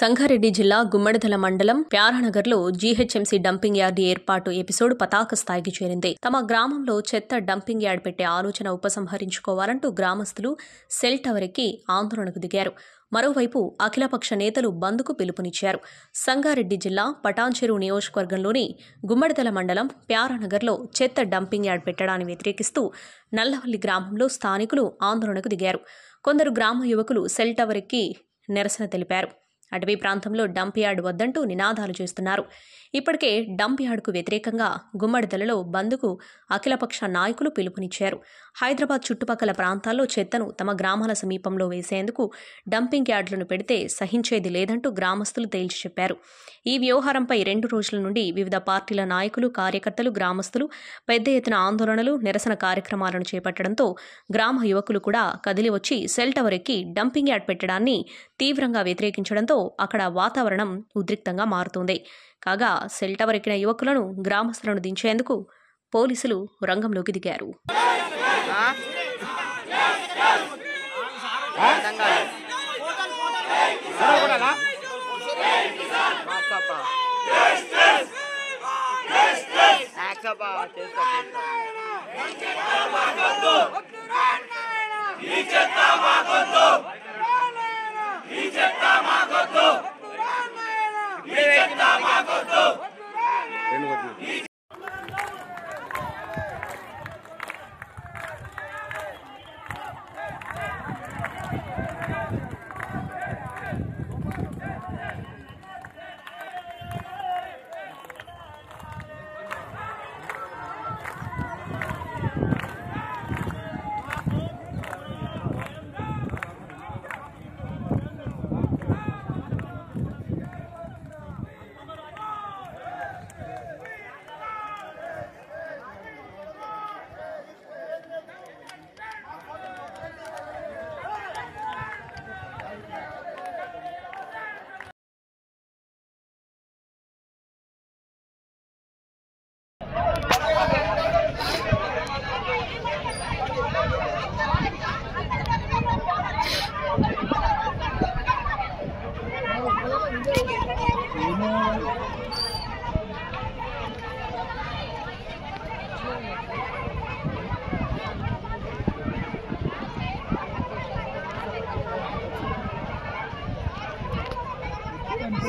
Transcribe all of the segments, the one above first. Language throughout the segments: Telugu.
సంగారెడ్డి జిల్లా గుమ్మడిదల మండలం ప్యారానగర్లో జీహెచ్ఎంసీ డంపింగ్ యార్డ్ ఏర్పాటు ఎపిసోడ్ పతాక స్థాయికి చేరింది. తమ గ్రామంలో చెత్త డంపింగ్ యార్డ్ పెట్టే ఆలోచన ఉపసంహరించుకోవాలంటూ గ్రామస్తులు సెల్ టవర్ ఎక్కి ఆందోళనకు దిగారు. మరోవైపు అఖిలపక్ష నేతలు బంద్కు పిలుపునిచ్చారు. సంగారెడ్డి జిల్లా పటాన్చెరు నియోజకవర్గంలోని గుమ్మడిదల మండలం ప్యారానగర్లో చెత్త డంపింగ్ యార్డ్ పెట్టడాన్ని వ్యతిరేకిస్తూ నల్లవల్లి గ్రామంలో స్థానికులు ఆందోళనకు దిగారు. కొందరు గ్రామ యువకులు సెల్ టవర్ ఎక్కి నిరసన తెలిపారు. అటవీ ప్రాంతంలో డంప్ యార్డ్ వద్దంటూ నినాదాలు చేస్తున్నారు. ఇప్పటికే డంప్ యార్డుకు వ్యతిరేకంగా గుమ్మడిదలలో బంద్కు అఖిలపక్ష నాయకులు పిలుపునిచ్చారు. హైదరాబాద్ చుట్టుపక్కల ప్రాంతాల్లో చెత్తను తమ గ్రామాల సమీపంలో వేసేందుకు డంపింగ్ యార్డులను పెడితే సహించేది లేదంటూ గ్రామస్తులు తేల్చి చెప్పారు. ఈ వ్యవహారంపై 2 రోజుల నుండి వివిధ పార్టీల నాయకులు, కార్యకర్తలు, గ్రామస్తులు పెద్ద ఎత్తున ఆందోళనలు, నిరసన కార్యక్రమాలను చేపట్టడంతో గ్రామ యువకులు కూడా కదిలి వచ్చి సెల్ టవర్ ఎక్కి డంపింగ్ యార్డ్ పెట్టడాన్ని తీవ్రంగా వ్యతిరేకించడంతో అక్కడ వాతావరణం ఉద్రిక్తంగా మారుతోంది. కాగా సెల్ టవర్ ఎక్కిన యువకులను, గ్రామస్తులను దించేందుకు పోలీసులు రంగంలోకి దిగారు.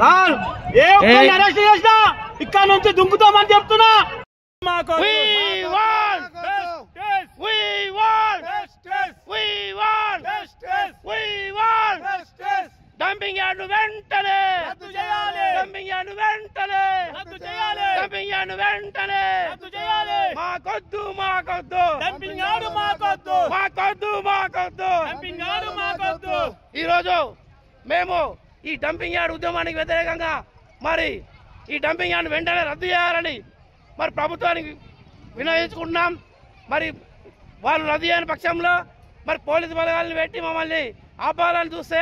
సార్ అరెస్ట్ చేసినా ఇక్కడ నుంచి దుంకుతామని చెప్తున్నా. డంపింగ్ యార్డ్ వెంటనే, డంపింగ్ యార్డ్ వెంటనే, డంపింగ్ యార్డ్ వెంటనే. మాకొద్దు, మాకొద్దు డంపింగ్ యార్డ్, మాకొద్దు, మాకొద్దు, మాకొద్దు డంపింగ్ యార్డ్, మాకొద్దు. ఈరోజు మేము ఈ డంపింగ్ యార్డ్ ఉద్యమానికి వ్యతిరేకంగా మరి ఈ డంపింగ్ యార్డ్ వెంటనే రద్దు చేయాలని మరి ప్రభుత్వానికి వినయించుకుంటున్నాం. మరి వాళ్ళు రద్దు చేయని పక్షంలో మరి పోలీసు బలగాలను పెట్టి మమ్మల్ని ఆపాలని చూస్తే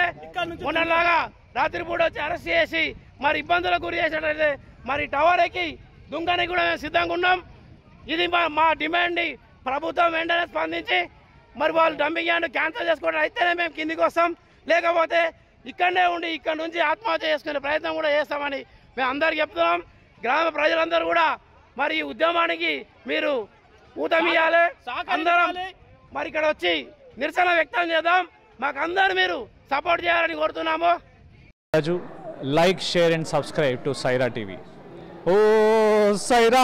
మొన్నలాగా రాత్రిపూట వచ్చి అరెస్ట్ చేసి మరి ఇబ్బందులకు గురి చేసినట్లయితే మరి టవర్ ఎక్కి దుంగనికి కూడా మేము సిద్ధంగా ఉన్నాం. ఇది మా డిమాండ్. ప్రభుత్వం వెంటనే స్పందించి మరి వాళ్ళు డంపింగ్ యార్డ్ క్యాన్సిల్ చేసుకోవడం అయితేనే మేము కిందికి వస్తాం, లేకపోతే ఇక్కడనే ఉండి ఇక్కడ నుంచి ఆత్మహత్య చేసుకునే ప్రయత్నం కూడా చేస్తామని మేము అందరికి చెప్తున్నాం. గ్రామ ప్రజలందరూ కూడా మరి ఈ ఉద్యమానికి మీరు ఊతమియాలి, అందరం మరి ఇక్కడ వచ్చి నిరసన వ్యక్తం చేద్దాం. మాకు అందరూ మీరు సపోర్ట్ చేయాలని కోరుతున్నాము. Like, share and subscribe to Saira TV. ఓ సైరా.